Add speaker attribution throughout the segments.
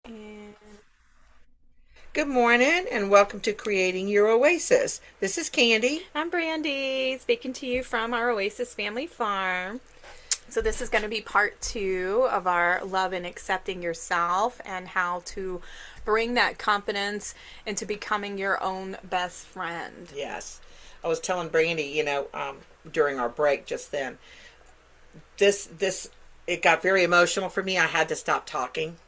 Speaker 1: And
Speaker 2: Good morning and welcome to Creating Your Oasis. This is Candy.
Speaker 1: I'm Brandy, speaking to you from our Oasis family farm. So, this is going to be part two of our love and accepting yourself and how to bring that confidence into becoming your own best friend.
Speaker 2: Yes, I was telling Brandy, during our break just then, this it got very emotional for me. I had to stop talking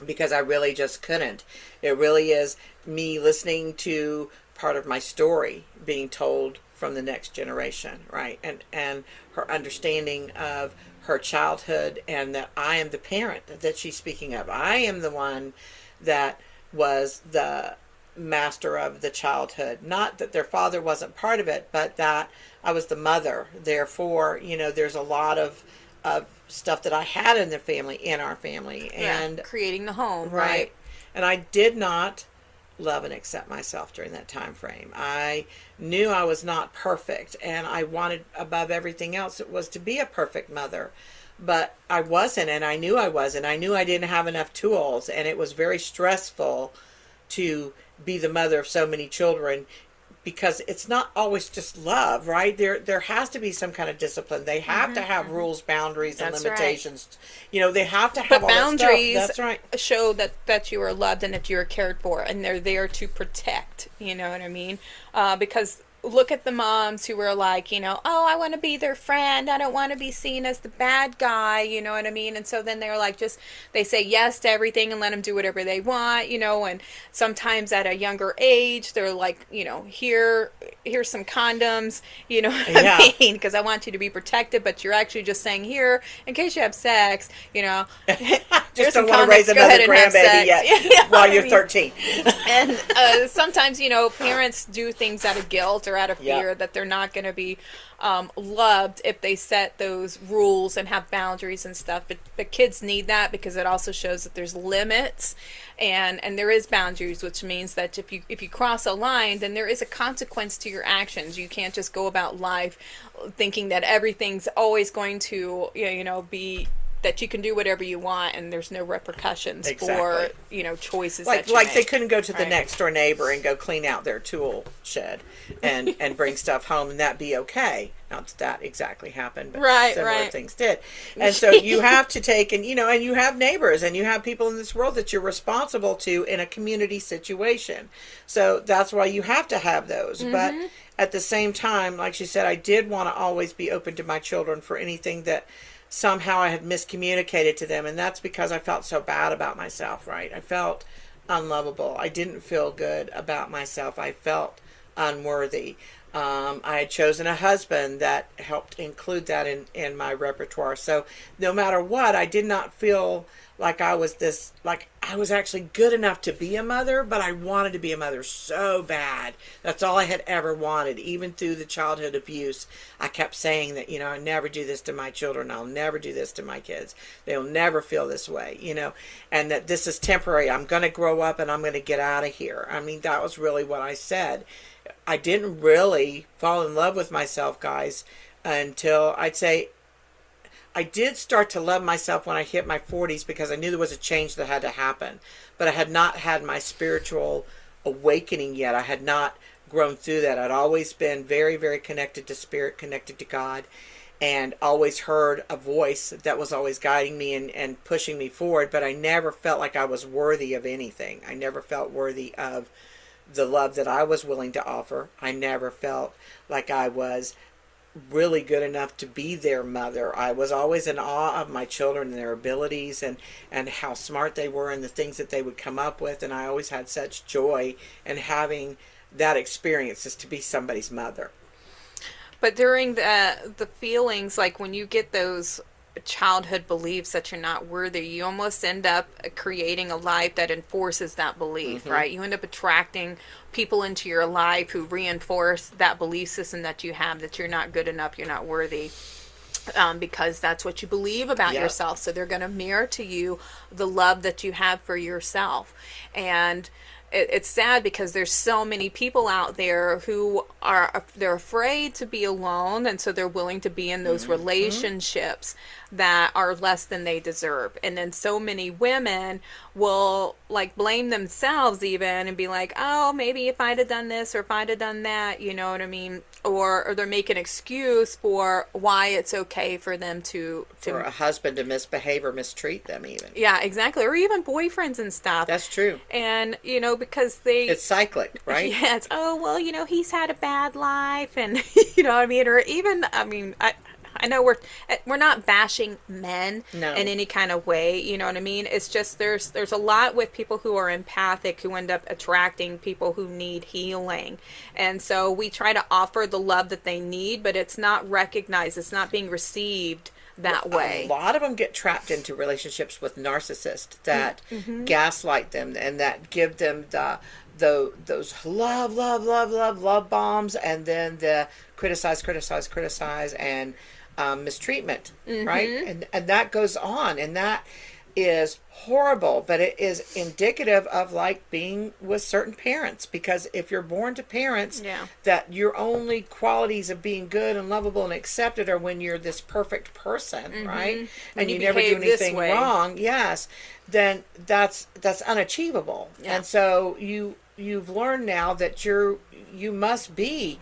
Speaker 2: because I really just couldn't. It really is me listening to part of my story being told from the next generation, right? And her understanding of her childhood, and that I am the parent that she's speaking of. I am the one that was the master of the childhood. Not that their father wasn't part of it, but that I was the mother. Therefore, there's a lot of stuff that I had in the family, in our family.
Speaker 1: Yeah,
Speaker 2: And
Speaker 1: creating the home, right?
Speaker 2: right. And I did not love and accept myself during that time frame. I knew I was not perfect, and I wanted above everything else it was to be a perfect mother. But I wasn't, and I knew I wasn't. I knew I didn't have enough tools, and it was very stressful to be the mother of so many children, because it's not always just love, right? There has to be some kind of discipline. They have to have rules, boundaries, and
Speaker 1: That's right.
Speaker 2: limitations. They have to have
Speaker 1: But
Speaker 2: all that stuff.
Speaker 1: boundaries
Speaker 2: That's right.
Speaker 1: show that you are loved and that you are cared for, and they're there to protect. You know what I mean? Because look at the moms who were like, oh, I want to be their friend. I don't want to be seen as the bad guy. You know what I mean? And so then they're like, they say yes to everything and let them do whatever they want. And sometimes at a younger age, they're like, here's some condoms. You know what
Speaker 2: Yeah.
Speaker 1: I mean? Because I want you to be protected, but you're actually just saying here in case you have sex.
Speaker 2: Just
Speaker 1: Here's some
Speaker 2: don't want to raise
Speaker 1: condoms. Go
Speaker 2: another
Speaker 1: ahead and have
Speaker 2: grandbaby
Speaker 1: sex.
Speaker 2: yet
Speaker 1: You know
Speaker 2: while
Speaker 1: what I
Speaker 2: you're
Speaker 1: mean?
Speaker 2: 13.
Speaker 1: And sometimes, parents do things out of guilt or out of
Speaker 2: Yep.
Speaker 1: fear that they're not going to be loved if they set those rules and have boundaries and stuff. But kids need that because it also shows that there's limits and there is boundaries, which means that if you cross a line, then there is a consequence to your actions. You can't just go about life thinking that everything's always going to be that you can do whatever you want and there's no repercussions for
Speaker 2: Exactly.
Speaker 1: choices
Speaker 2: Like
Speaker 1: that you
Speaker 2: like they
Speaker 1: make.
Speaker 2: couldn't go to the
Speaker 1: Right.
Speaker 2: next door neighbor and go clean out their tool shed and bring stuff home and that be okay. Not that exactly happened, but
Speaker 1: Right,
Speaker 2: similar
Speaker 1: right.
Speaker 2: things did. And so you have to take, and you have neighbors and you have people in this world that you're responsible to in a community situation. So that's why you have to have those. But at the same time, like she said, I did want to always be open to my children for anything that somehow I had miscommunicated to them. And that's because I felt so bad about myself, right? I felt unlovable. I didn't feel good about myself. I felt unworthy. I had chosen a husband that helped include that in my repertoire. So no matter what, I did not feel like I was actually good enough to be a mother, but I wanted to be a mother so bad. That's all I had ever wanted. Even through the childhood abuse, I kept saying that, I never do this to my children. I'll never do this to my kids. They'll never feel this way, and that this is temporary. I'm going to grow up and I'm going to get out of here. I mean, that was really what I said. I didn't really fall in love with myself, guys, until I'd say I did start to love myself when I hit my 40s, because I knew there was a change that had to happen. But I had not had my spiritual awakening yet. I had not grown through that. I'd always been very, very connected to spirit, connected to God, and always heard a voice that was always guiding me and pushing me forward. But I never felt like I was worthy of anything. I never felt worthy of the love that I was willing to offer. I never felt like I was really good enough to be their mother. I was always in awe of my children and their abilities and how smart they were and the things that they would come up with. And I always had such joy in having that experience as to be somebody's mother.
Speaker 1: But during the feelings, like when you get those childhood beliefs that you're not worthy, you almost end up creating a life that enforces that belief,
Speaker 2: Mm-hmm.
Speaker 1: right? You end up attracting people into your life who reinforce that belief system that you have, that you're not good enough, you're not worthy. Because that's what you believe about
Speaker 2: Yep.
Speaker 1: yourself. So they're going to mirror to you the love that you have for yourself. And it's sad because there's so many people out there who are they're afraid to be alone, and so they're willing to be in those relationships that are less than they deserve. And then so many women will like blame themselves even and be like, oh, maybe if I'd have done this or if I'd have done that, you know what I mean? Or they're making an excuse for why it's okay for them to
Speaker 2: For a husband to misbehave or mistreat them even.
Speaker 1: yeah, exactly. Or even boyfriends and stuff.
Speaker 2: That's true.
Speaker 1: And, you know, because they...
Speaker 2: It's cyclic, right?
Speaker 1: Yeah, it's, oh, well, you know, he's had a bad life. And, you know what I mean? Or even, I mean, I know we're not bashing men
Speaker 2: No.
Speaker 1: in any kind of way, you know what I mean? It's just there's a lot with people who are empathic who end up attracting people who need healing. And so we try to offer the love that they need, but it's not recognized, it's not being received that way.
Speaker 2: A lot of them get trapped into relationships with narcissists that gaslight them and that give them those love bombs, and then the criticize and mistreatment, right? And that goes on, and that is horrible, but it is indicative of like being with certain parents, because if you're born to parents that your only qualities of being good and lovable and accepted are when you're this perfect person, right? And you never do anything wrong, yes, then that's unachievable. And so you've learned now that you must be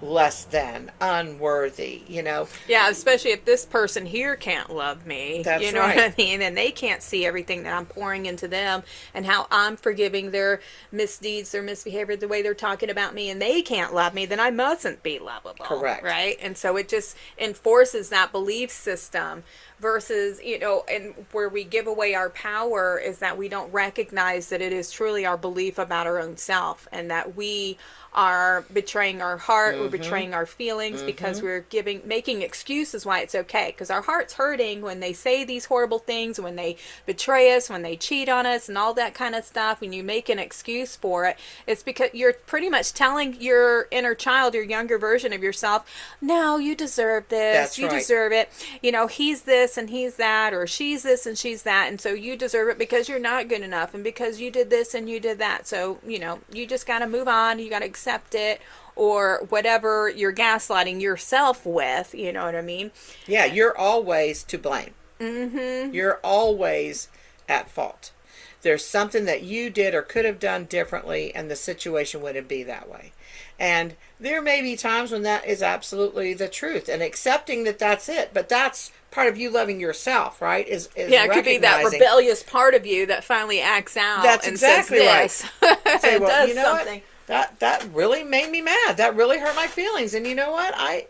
Speaker 2: less than, unworthy, you know.
Speaker 1: Yeah, especially if this person here can't love me.
Speaker 2: That's
Speaker 1: you know
Speaker 2: right.
Speaker 1: what I mean? And they can't see everything that I'm pouring into them and how I'm forgiving their misdeeds, their misbehavior, the way they're talking about me, and they can't love me, then I mustn't be lovable.
Speaker 2: Correct.
Speaker 1: Right? And so it just enforces that belief system versus, you know, and where we give away our power is that we don't recognize that it is truly our belief about our own self, and that we are betraying our heart, we're betraying our feelings because we're making excuses why it's okay. Because our heart's hurting when they say these horrible things, when they betray us, when they cheat on us, and all that kind of stuff. When you make an excuse for it, it's because you're pretty much telling your inner child, your younger version of yourself, no, you deserve this.
Speaker 2: That's
Speaker 1: you
Speaker 2: right.
Speaker 1: deserve it. You know, he's this and he's that, or she's this and she's that, and so you deserve it because you're not good enough, and because you did this and you did that. So, you know, you just got to move on. You got to accept it, or whatever you're gaslighting yourself with, you know what I mean?
Speaker 2: Yeah, you're always to blame. You're always at fault. There's something that you did or could have done differently, and the situation wouldn't be that way. And there may be times when that is absolutely the truth, and accepting that that's it. But that's part of you loving yourself, right? Is
Speaker 1: Yeah, it could be that rebellious part of you that finally acts out.
Speaker 2: That's
Speaker 1: and
Speaker 2: exactly
Speaker 1: says
Speaker 2: right.
Speaker 1: this.
Speaker 2: Say,
Speaker 1: It
Speaker 2: well,
Speaker 1: does
Speaker 2: you know
Speaker 1: something.
Speaker 2: what? That really made me mad. That really hurt my feelings. And you know what? I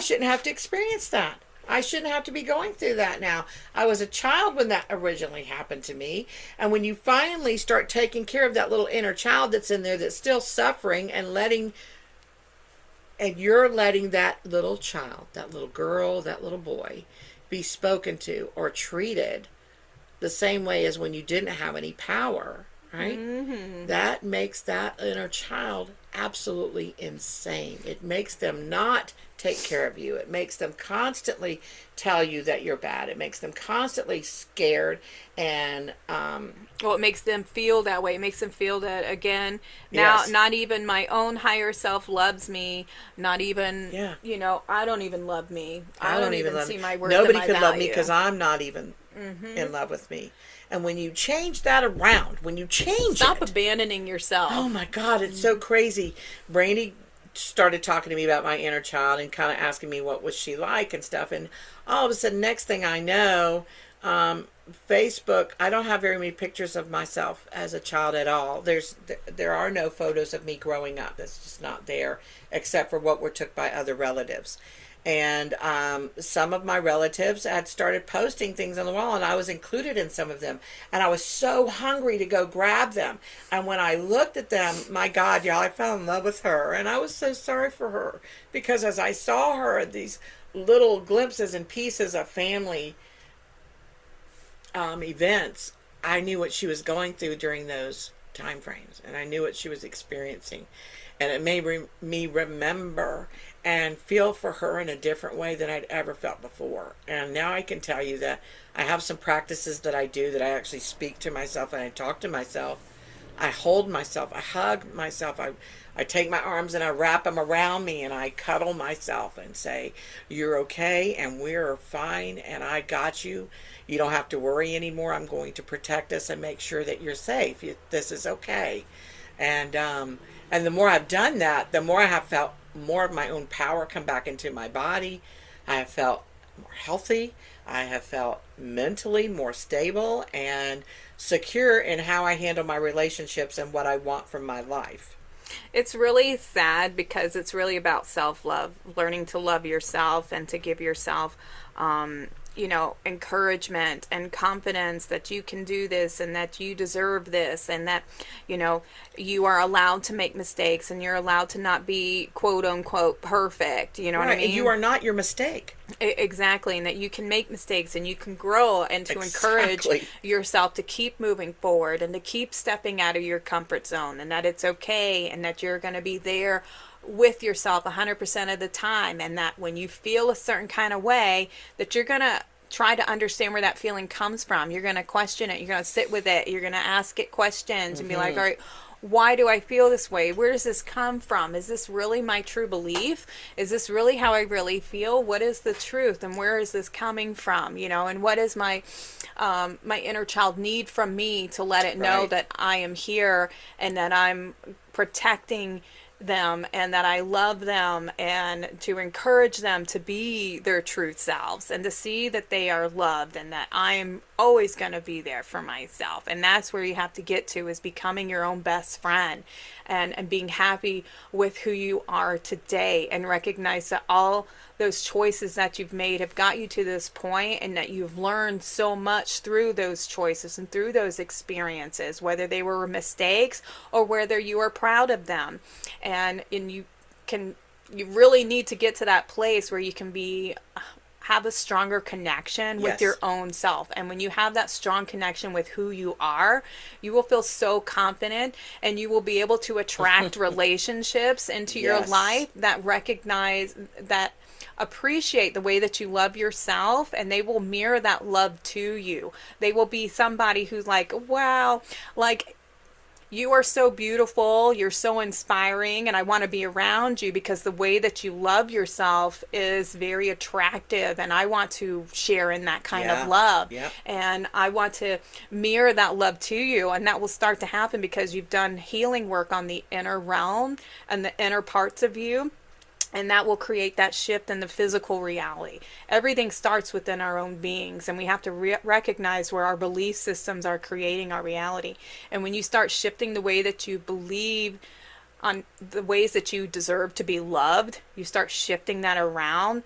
Speaker 2: shouldn't have to experience that. I shouldn't have to be going through that now. I was a child when that originally happened to me. And when you finally start taking care of that little inner child that's in there that's still suffering, and you're letting that little child, that little girl, that little boy be spoken to or treated the same way as when you didn't have any power, right? That makes that inner child absolutely insane. It makes them not take care of you. It makes them constantly tell you that you're bad. It makes them constantly scared, and
Speaker 1: well, it makes them feel that way. It makes them feel that, again, now
Speaker 2: Yes.
Speaker 1: not even my own higher self loves me. Not even, you know, I don't even love me. I don't even
Speaker 2: love
Speaker 1: see
Speaker 2: me.
Speaker 1: my worth.
Speaker 2: Nobody
Speaker 1: and my
Speaker 2: could love me
Speaker 1: value.
Speaker 2: because I'm not even in love with me. And when you change that around, when you change
Speaker 1: Stop
Speaker 2: it,
Speaker 1: abandoning yourself.
Speaker 2: oh my God, it's so crazy. Brandy started talking to me about my inner child and kind of asking me what was she like and stuff. And all of a sudden, next thing I know, Facebook, I don't have very many pictures of myself as a child at all. There are no photos of me growing up. That's just not there, except for what were took by other relatives. And some of my relatives had started posting things on the wall, and I was included in some of them. And I was so hungry to go grab them. And when I looked at them, my God, y'all, I fell in love with her. And I was so sorry for her, because as I saw her, these little glimpses and pieces of family events, I knew what she was going through during those time frames, and I knew what she was experiencing. And it made me remember and feel for her in a different way than I'd ever felt before. And now I can tell you that I have some practices that I do, that I actually speak to myself and I talk to myself I hold myself, I hug myself, I take my arms and I wrap them around me and I cuddle myself and say, "You're okay and we're fine and I got you. You don't have to worry anymore. I'm going to protect us and make sure that you're safe. This is okay." And the more I've done that, the more I have felt more of my own power come back into my body. I have felt more healthy. I have felt mentally more stable and secure in how I handle my relationships and what I want from my life.
Speaker 1: It's really sad because it's really about self-love, learning to love yourself and to give yourself, encouragement and confidence that you can do this and that you deserve this and that, you are allowed to make mistakes and you're allowed to not be quote unquote perfect. You know what I
Speaker 2: Right,
Speaker 1: mean?
Speaker 2: and you are not your mistake.
Speaker 1: Exactly, and that you can make mistakes and you can grow and to encourage
Speaker 2: Exactly.
Speaker 1: yourself to keep moving forward and to keep stepping out of your comfort zone and that it's okay and that you're going to be there with yourself 100% of the time and that when you feel a certain kind of way that you're going to try to understand where that feeling comes from. You're going to question it. You're going to sit with it. You're going to ask it questions and be like, all right, why do I feel this way? Where does this come from? Is this really my true belief? Is this really how I really feel? What is the truth? And where is this coming from? And what is my inner child need from me to let it know
Speaker 2: Right.
Speaker 1: that I am here and that I'm protecting them and that I love them and to encourage them to be their true selves and to see that they are loved and that I'm always going to be there for myself. And that's where you have to get to, is becoming your own best friend and being happy with who you are today and recognize that all those choices that you've made have got you to this point and that you've learned so much through those choices and through those experiences, whether they were mistakes or whether you are proud of them. And you really need to get to that place where you can have a stronger connection with
Speaker 2: Yes.
Speaker 1: your own self. And when you have that strong connection with who you are, you will feel so confident and you will be able to attract relationships into your
Speaker 2: Yes.
Speaker 1: life that recognize, that appreciate the way that you love yourself, and they will mirror that love to you. They will be somebody who's like, wow, like, you are so beautiful, you're so inspiring, and I want to be around you because the way that you love yourself is very attractive, and I want to share in that kind of love.
Speaker 2: Yeah.
Speaker 1: And I want to mirror that love to you, and that will start to happen because you've done healing work on the inner realm and the inner parts of you. And that will create that shift in the physical reality. Everything starts within our own beings, and we have to recognize where our belief systems are creating our reality. And when you start shifting the way that you believe on the ways that you deserve to be loved, you start shifting that around,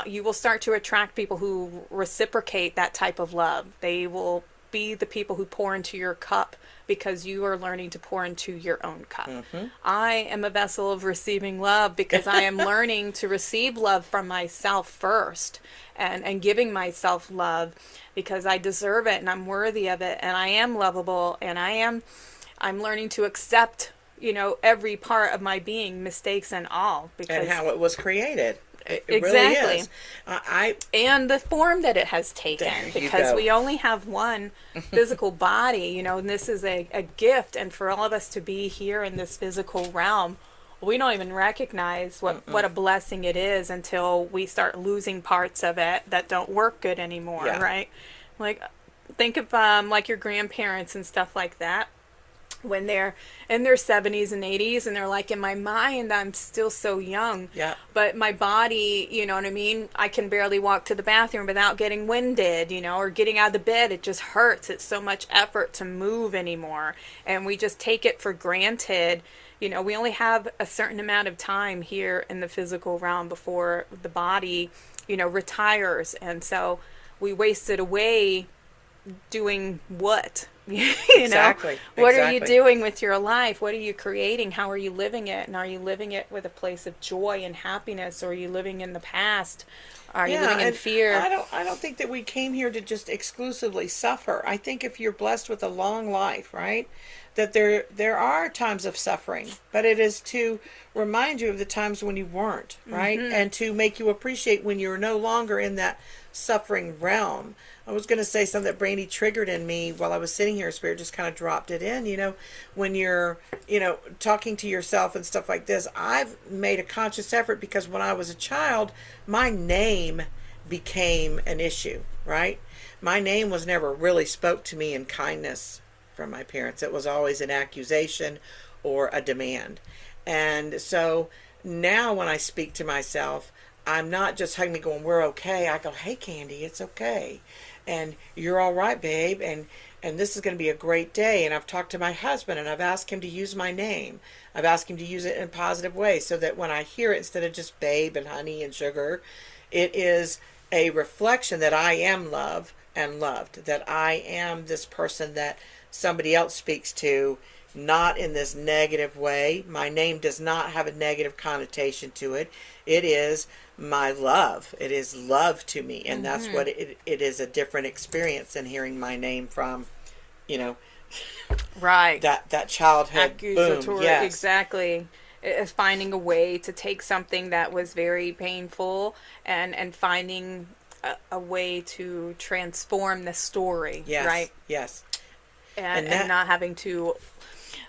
Speaker 1: you will start to attract people who reciprocate that type of love. They will be the people who pour into your cup because you are learning to pour into your own cup. Mm-hmm. I am a vessel of receiving love because I am learning to receive love from myself first and giving myself love because I deserve it and I'm worthy of it and I am lovable and I'm learning to accept, every part of my being, mistakes and all.
Speaker 2: And how it was created. It
Speaker 1: exactly.
Speaker 2: Really is.
Speaker 1: And the form that it has taken, because we only have one physical body, and this is a gift. And for all of us to be here in this physical realm, we don't even recognize what a blessing it is until we start losing parts of it that don't work good anymore, right? Like, think of like your grandparents and stuff like that. When they're in their 70s and 80s and they're like, in my mind, I'm still so young.
Speaker 2: Yeah.
Speaker 1: But my body, you know what I mean? I can barely walk to the bathroom without getting winded, or getting out of the bed. It just hurts. It's so much effort to move anymore. And we just take it for granted. We only have a certain amount of time here in the physical realm before the body, retires. And so we waste it away doing what?
Speaker 2: Exactly.
Speaker 1: What are you doing with your life? What are you creating? How are you living it? And are you living it with a place of joy and happiness, or are you living in the past? Are you living in fear?
Speaker 2: I don't think that we came here to just exclusively suffer. I think if you're blessed with a long life, right, that there are times of suffering, but it is to remind you of the times when you weren't, right? Mm-hmm. And to make you appreciate when you're no longer in that suffering realm. I was going to say something that Brandy triggered in me while I was sitting here. Spirit just kind of dropped it in. When you're, talking to yourself and stuff like this, I've made a conscious effort because when I was a child, my name became an issue, right? My name was never really spoke to me in kindness from my parents. It was always an accusation or a demand. And so now when I speak to myself, I'm not just hugging me going, we're okay. I go, hey, Candy, it's okay. And you're all right, babe. And this is going to be a great day. And I've talked to my husband and I've asked him to use my name. I've asked him to use it in a positive way so that when I hear it, instead of just babe and honey and sugar, it is a reflection that I am love and loved, that I am this person that somebody else speaks to, not in this negative way. My name does not have a negative connotation to it. It is my love. It is love to me. And that's what it is, a different experience than hearing my name from,
Speaker 1: right.
Speaker 2: that childhood
Speaker 1: Accusatory,
Speaker 2: boom. Yes.
Speaker 1: Exactly. It's finding a way to take something that was very painful and finding a way to transform the story.
Speaker 2: Yes.
Speaker 1: Right.
Speaker 2: Yes.
Speaker 1: And not having to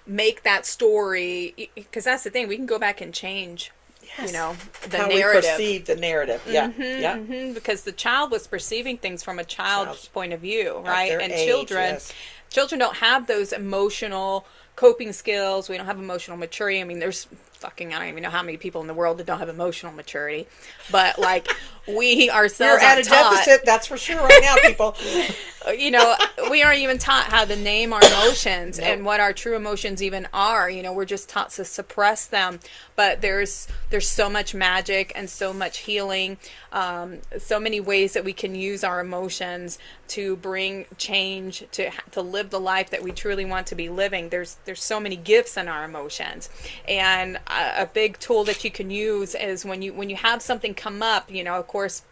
Speaker 1: make that story, because that's the thing, we can go back and change,
Speaker 2: Yes.
Speaker 1: the
Speaker 2: How
Speaker 1: narrative.
Speaker 2: we perceive the narrative. Yeah.
Speaker 1: Because the child was perceiving things from a child's point of view,
Speaker 2: At
Speaker 1: right?
Speaker 2: their
Speaker 1: And
Speaker 2: age, yes.
Speaker 1: children don't have those emotional coping skills. We don't have emotional maturity. I mean, there's I don't even know how many people in the world that don't have emotional maturity, but like we ourselves
Speaker 2: We're at a deficit, that's for sure right now, people.
Speaker 1: We aren't even taught how to name our emotions
Speaker 2: Nope.
Speaker 1: and what our true emotions even are. We're just taught to suppress them. But there's so much magic and so much healing, so many ways that we can use our emotions to bring change, to live the life that we truly want to be living. There's so many gifts in our emotions, and a big tool that you can use is when you have something come up. Of course.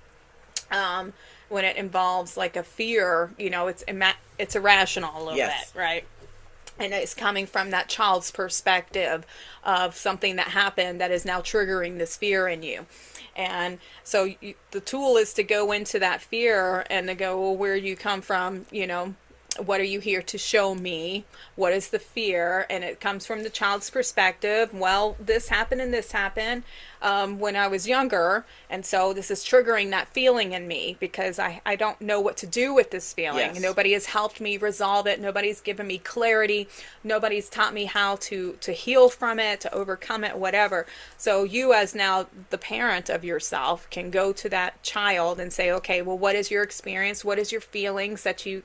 Speaker 1: When it involves like a fear, it's irrational a little
Speaker 2: Yes.
Speaker 1: bit, right? And it's coming from that child's perspective of something that happened that is now triggering this fear in you. And so the tool is to go into that fear and to go, well, where do you come from? What are you here to show me? What is the fear? And it comes from the child's perspective. Well, this happened and this happened when I was younger. And so this is triggering that feeling in me because I don't know what to do with this feeling.
Speaker 2: Yes.
Speaker 1: Nobody has helped me resolve it. Nobody's given me clarity. Nobody's taught me how to heal from it, to overcome it, whatever. So you, as now the parent of yourself, can go to that child and say, okay, well, what is your experience? What is your feelings that you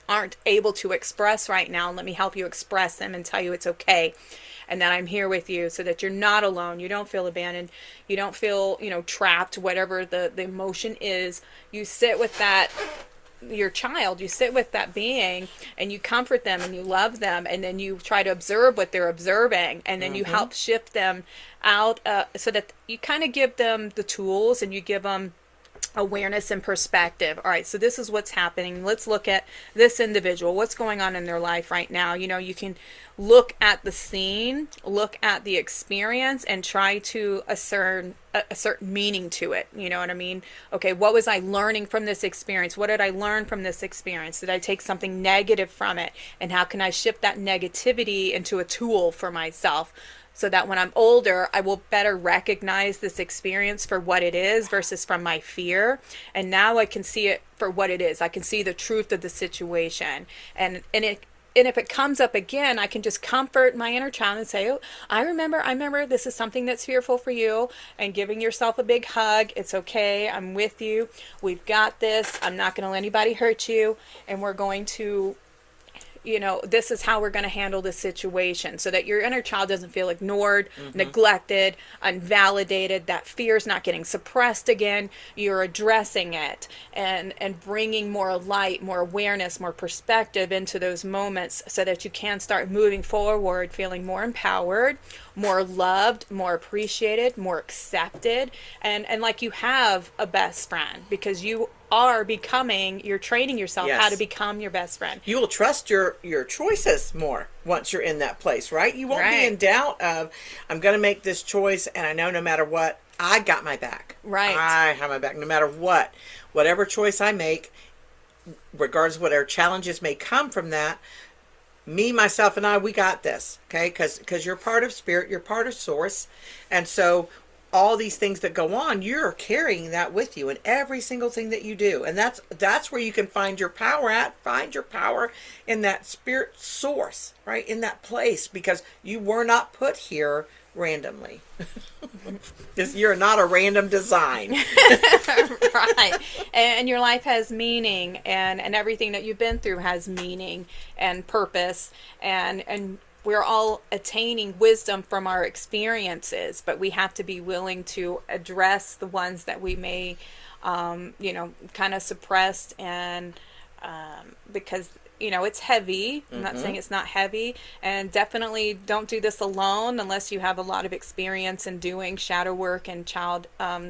Speaker 1: aren't able to express right now? Let me help you express them and tell you it's okay. And that I'm here with you so that you're not alone. You don't feel abandoned. You don't feel, trapped, whatever the emotion is. You sit with that, your child, you sit with that being and you comfort them and you love them. And then you try to observe what they're observing. And then you help shift them out so that you kind of give them the tools and you give them awareness and perspective. All right, so this is what's happening. Let's look at this individual. What's going on in their life right now? You can look at the scene, look at the experience, and try to ascertain a certain meaning to it. You know what I mean? Okay, what was I learning from this experience? What did I learn from this experience? Did I take something negative from it? And how can I shift that negativity into a tool for myself? So that when I'm older, I will better recognize this experience for what it is versus from my fear. And now I can see it for what it is. I can see the truth of the situation. And if it comes up again, I can just comfort my inner child and say, oh, I remember this is something that's fearful for you, and giving yourself a big hug. It's okay. I'm with you. We've got this. I'm not going to let anybody hurt you. And we're going to, this is how we're going to handle this situation so that your inner child doesn't feel ignored, neglected, unvalidated, that fear is not getting suppressed again. You're addressing it and bringing more light, more awareness, more perspective into those moments so that you can start moving forward, feeling more empowered, more loved, more appreciated, more accepted, and like you have a best friend because you're training yourself how to become your best friend.
Speaker 2: You will trust your choices more once you're in that place, right? You won't be in doubt of, I'm going to make this choice and I know no matter what, I got my back.
Speaker 1: Right.
Speaker 2: I have my back no matter what. Whatever choice I make, regardless of whatever challenges may come from that, me, myself, and I, we got this. Okay, because you're part of spirit, you're part of source, and so all these things that go on, you're carrying that with you in every single thing that you do, and that's where you can find your power at. Find your power in that spirit source, right, in that place, because you were not put here randomly. You're not a random design.
Speaker 1: Right. And your life has meaning, and everything that you've been through has meaning and purpose, and we're all attaining wisdom from our experiences, but we have to be willing to address the ones that we may kind of suppressed, and because it's heavy. I'm not saying it's not heavy, and definitely don't do this alone unless you have a lot of experience in doing shadow work and child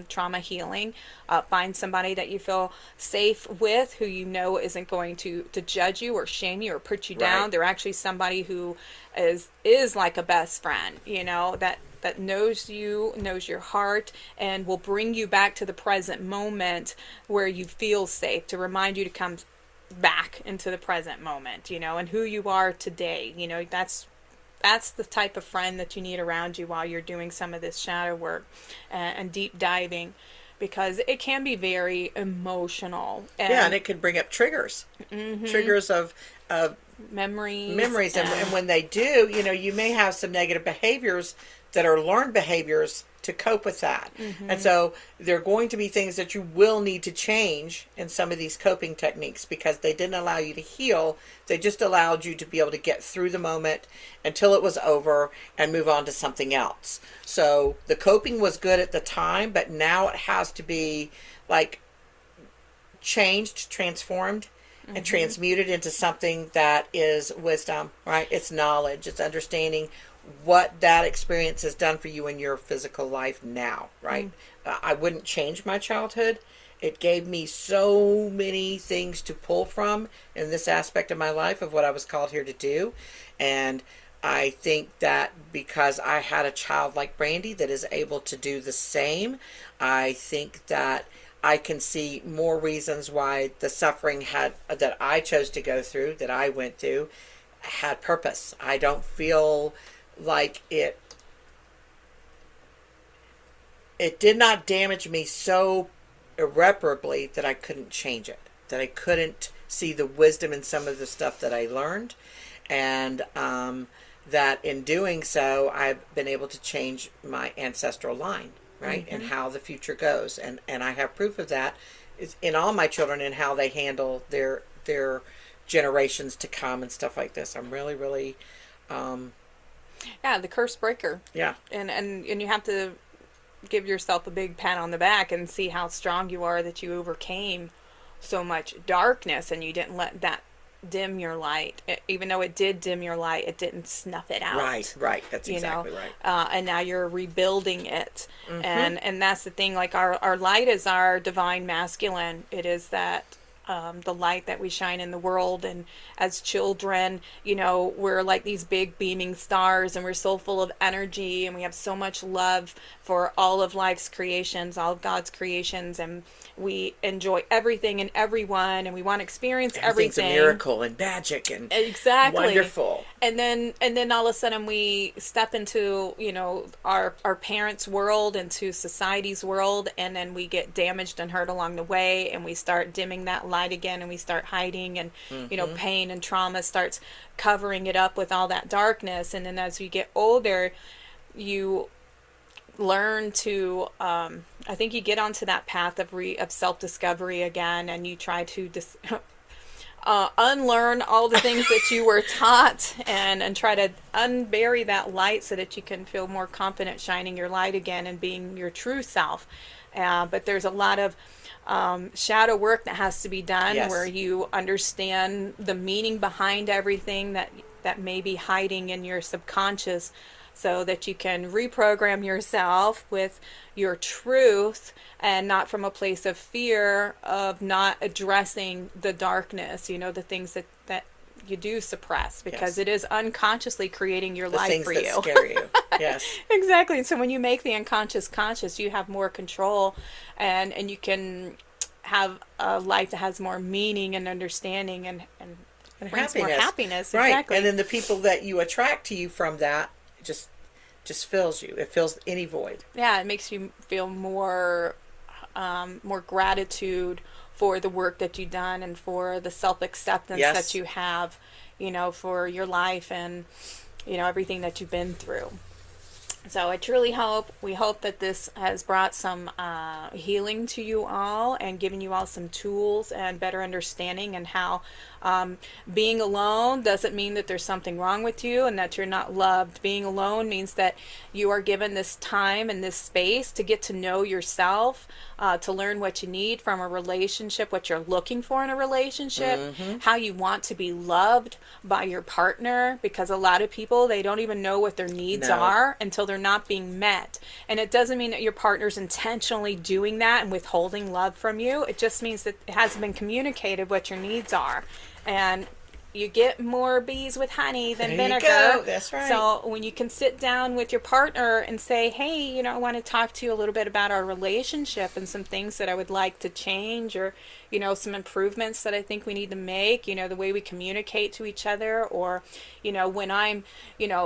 Speaker 1: trauma healing. Find somebody that you feel safe with, who isn't going to judge you or shame you or put you down.
Speaker 2: Right.
Speaker 1: They're actually somebody who is like a best friend, that knows you, knows your heart, and will bring you back to the present moment where you feel safe, to remind you to come back into the present moment, and who you are today. That's the type of friend that you need around you while you're doing some of this shadow work and deep diving, because it can be very emotional.
Speaker 2: And it could bring up triggers, triggers of
Speaker 1: memories,
Speaker 2: and when they do, you may have some negative behaviors that are learned behaviors to cope with that. And so there are going to be things that you will need to change in some of these coping techniques, because they didn't allow you to heal. They just allowed you to be able to get through the moment until it was over and move on to something else. So the coping was good at the time, but now it has to be like changed, transformed, and transmuted into something that is wisdom, right? It's knowledge, it's understanding what that experience has done for you in your physical life now, right? I wouldn't change my childhood. It gave me so many things to pull from in this aspect of my life of what I was called here to do. And I think that because I had a child like Brandy that is able to do the same, I think that I can see more reasons why the suffering that I chose to go through, that I went through, had purpose. I don't feel like it did not damage me so irreparably that I couldn't change it, that I couldn't see the wisdom in some of the stuff that I learned, and that in doing so I've been able to change my ancestral line, right? And how the future goes, and I have proof of that in all my children and how they handle their generations to come and stuff like this. I'm really, really
Speaker 1: the curse breaker.
Speaker 2: Yeah.
Speaker 1: And you have to give yourself a big pat on the back and see how strong you are, that you overcame so much darkness and you didn't let that dim your light. Even though it did dim your light, it didn't snuff it out.
Speaker 2: Right. That's exactly right.
Speaker 1: And now you're rebuilding it. And that's the thing. Like our light is our divine masculine. It is that the light that we shine in the world. And as children, we're like these big beaming stars, and we're so full of energy, and we have so much love for all of life's creations, all of God's creations, and we enjoy everything and everyone, and we want to experience everything.
Speaker 2: Everything's a miracle and magic and
Speaker 1: exactly
Speaker 2: wonderful.
Speaker 1: And then all of a sudden we step into our parents' world, into society's world, and then we get damaged and hurt along the way, and we start dimming that light again, and we start hiding, and pain and trauma starts covering it up with all that darkness. And then as you get older, you learn to I think you get onto that path of self-discovery again, and you try to unlearn all the things that you were taught, and try to unbury that light so that you can feel more confident shining your light again and being your true self. But there's a lot of shadow work that has to be done, where you understand the meaning behind everything that may be hiding in your subconscious, so that you can reprogram yourself with your truth, and not from a place of fear of not addressing the darkness, the things that you do suppress, because it is unconsciously creating your life for you.
Speaker 2: The things that scare you. Yes.
Speaker 1: Exactly. And so when you make the unconscious conscious, you have more control, and you can have a life that has more meaning and understanding, and
Speaker 2: And
Speaker 1: brings more
Speaker 2: happiness.
Speaker 1: happiness.
Speaker 2: Right. And
Speaker 1: Exactly.
Speaker 2: then the people that you attract to you from that just just fills you. It fills any void.
Speaker 1: Yeah, it makes you feel more gratitude for the work that you've done and for the self acceptance that
Speaker 2: Yes.
Speaker 1: you have, for your life and everything that you've been through. So I truly we hope that this has brought some healing to you all and given you all some tools and better understanding, and how being alone doesn't mean that there's something wrong with you and that you're not loved. Being alone means that you are given this time and this space to get to know yourself, to learn what you need from a relationship, what you're looking for in a relationship, how you want to be loved by your partner, because a lot of people, they don't even know what their needs
Speaker 2: No.
Speaker 1: are until they're not being met. And it doesn't mean that your partner's intentionally doing that and withholding love from you. It just means that it hasn't been communicated what your needs are. And you get more bees with honey than
Speaker 2: There
Speaker 1: vinegar.
Speaker 2: you go. That's right.
Speaker 1: So when you can sit down with your partner and say, hey, I want to talk to you a little bit about our relationship and some things that I would like to change, or, some improvements that I think we need to make, the way we communicate to each other, or, when I'm,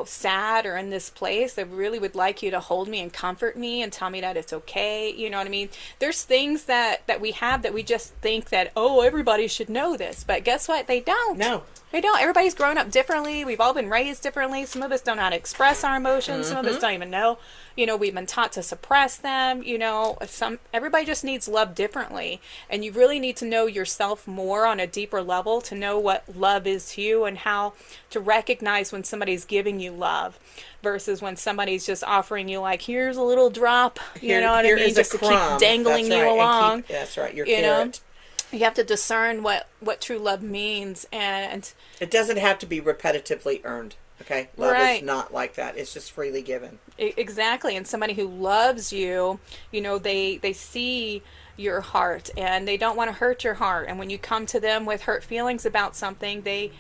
Speaker 1: sad or in this place, I really would like you to hold me and comfort me and tell me that it's okay. You know what I mean? There's things that we have that we just think that, oh, everybody should know this. But guess what? They don't.
Speaker 2: No.
Speaker 1: We don't. Everybody's grown up differently. We've all been raised differently. Some of us don't know how to express our emotions. Some of us don't even know. We've been taught to suppress them. Everybody just needs love differently. And you really need to know yourself more on a deeper level to know what love is to you and how to recognize when somebody's giving you love versus when somebody's just offering you, like, here's a little drop, you know what I mean? Just to keep dangling you along.
Speaker 2: That's right. Your
Speaker 1: you
Speaker 2: carrot.
Speaker 1: know? You have to discern what true love means, and
Speaker 2: It doesn't have to be repetitively earned. Okay, love
Speaker 1: Right.
Speaker 2: is not like that. It's just freely given.
Speaker 1: Exactly. And somebody who loves you, they see your heart and they don't want to hurt your heart. And when you come to them with hurt feelings about something, they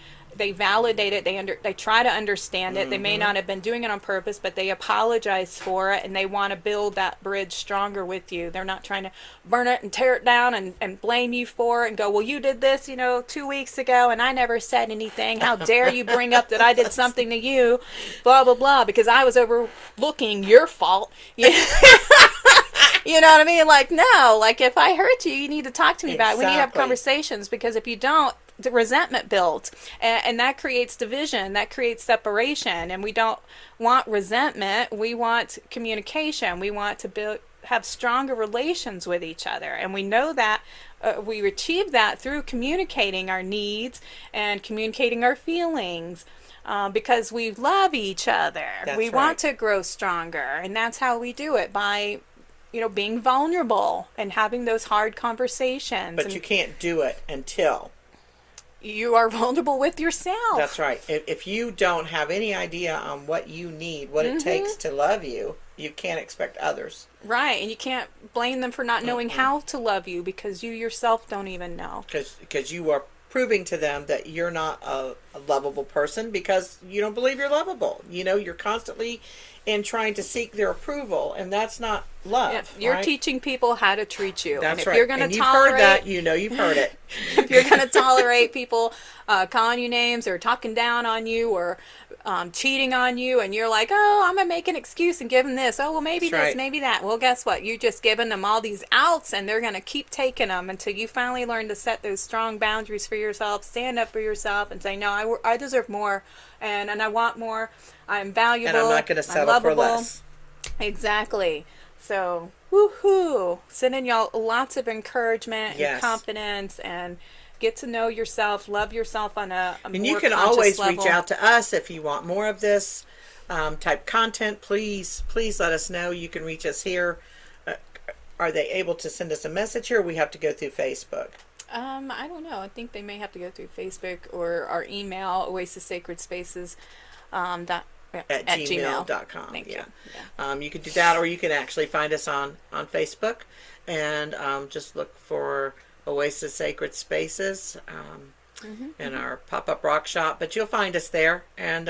Speaker 1: validate it. They try to understand it. They may not have been doing it on purpose, but they apologize for it, and they want to build that bridge stronger with you. They're not trying to burn it and tear it down and blame you for it and go, well, you did this 2 weeks ago and I never said anything. How dare you bring up that I did something to you, blah blah blah, because I was overlooking your fault. You know what I mean? Like, no, like, if I hurt you, you need to talk to me about it. We need to have
Speaker 2: Exactly.
Speaker 1: conversations, because if you don't, the resentment builds, and that creates division, that creates separation, and we don't want resentment. We want communication. We want to have stronger relations with each other, and we know that we achieve that through communicating our needs and communicating our feelings. Because we love each other.
Speaker 2: That's
Speaker 1: we
Speaker 2: right.
Speaker 1: want to grow stronger, and that's how we do it, by being vulnerable and having those hard conversations.
Speaker 2: But
Speaker 1: and
Speaker 2: you can't do it until.
Speaker 1: you are vulnerable with yourself.
Speaker 2: That's right. If you don't have any idea on what you need, what it takes to love you, you can't expect others.
Speaker 1: Right, and you can't blame them for not knowing how to love you, because you yourself don't even know.
Speaker 2: Because you are proving to them that you're not a lovable person because you don't believe you're lovable. You're constantly in trying to seek their approval, and that's not love.
Speaker 1: Yeah, you're
Speaker 2: right?
Speaker 1: teaching people how to treat you.
Speaker 2: That's
Speaker 1: and if
Speaker 2: right.
Speaker 1: you're going
Speaker 2: and
Speaker 1: to
Speaker 2: you've
Speaker 1: tolerate
Speaker 2: heard that. You've heard it.
Speaker 1: if you're going to tolerate people calling you names or talking down on you or cheating on you, and you're like, oh, I'm going to make an excuse and give them this. Oh, well, maybe
Speaker 2: That's
Speaker 1: this,
Speaker 2: right.
Speaker 1: maybe that. Well, guess what? You're just giving them all these outs, and they're going to keep taking them until you finally learn to set those strong boundaries for yourself, stand up for yourself, and say, no, I deserve more, and I want more. I'm valuable.
Speaker 2: And I'm not going to settle for less.
Speaker 1: Exactly. So, woohoo! Sending y'all lots of encouragement
Speaker 2: Yes.
Speaker 1: and confidence, and get to know yourself, love yourself on a
Speaker 2: And
Speaker 1: more
Speaker 2: you can
Speaker 1: conscious
Speaker 2: always
Speaker 1: level.
Speaker 2: reach out to us if you want more of this type content. Please let us know. You can reach us here. Are they able to send us a message here? Or we have to go through Facebook.
Speaker 1: I don't know. I think they may have to go through Facebook or our email, Oasis Sacred Spaces.
Speaker 2: At gmail.com.
Speaker 1: Thank
Speaker 2: Yeah.
Speaker 1: you.
Speaker 2: You can do that, or you can actually find us on Facebook and just look for Oasis Sacred Spaces. in our pop-up rock shop, but you'll find us there, and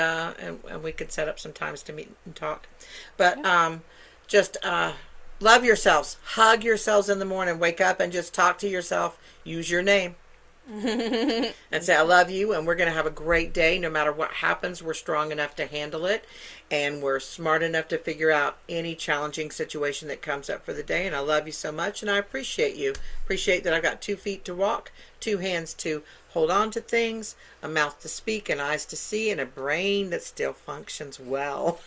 Speaker 2: we could set up some times to meet and talk. But just love yourselves, hug yourselves in the morning, wake up and just talk to yourself, use your name. And say, I love you, and we're going to have a great day. No matter what happens, we're strong enough to handle it, and we're smart enough to figure out any challenging situation that comes up for the day. And I love you so much, and I appreciate you. Appreciate that I've got 2 feet to walk, 2 hands to hold on to things, a mouth to speak, and eyes to see, and a brain that still functions well.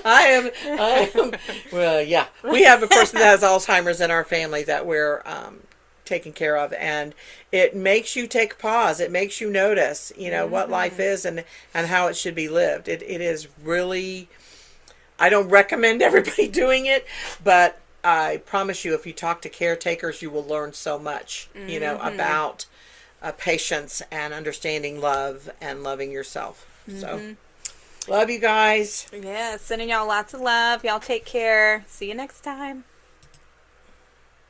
Speaker 2: I am, well, yeah. We have a person that has Alzheimer's in our family that we're taking care of, and it makes you take pause. It makes you notice, what life is and how it should be lived. It is really, I don't recommend everybody doing it, but I promise you, if you talk to caretakers, you will learn so much, about patience and understanding love and loving yourself. So. Love you guys.
Speaker 1: Yeah, sending y'all lots of love. Y'all take care. See you next time.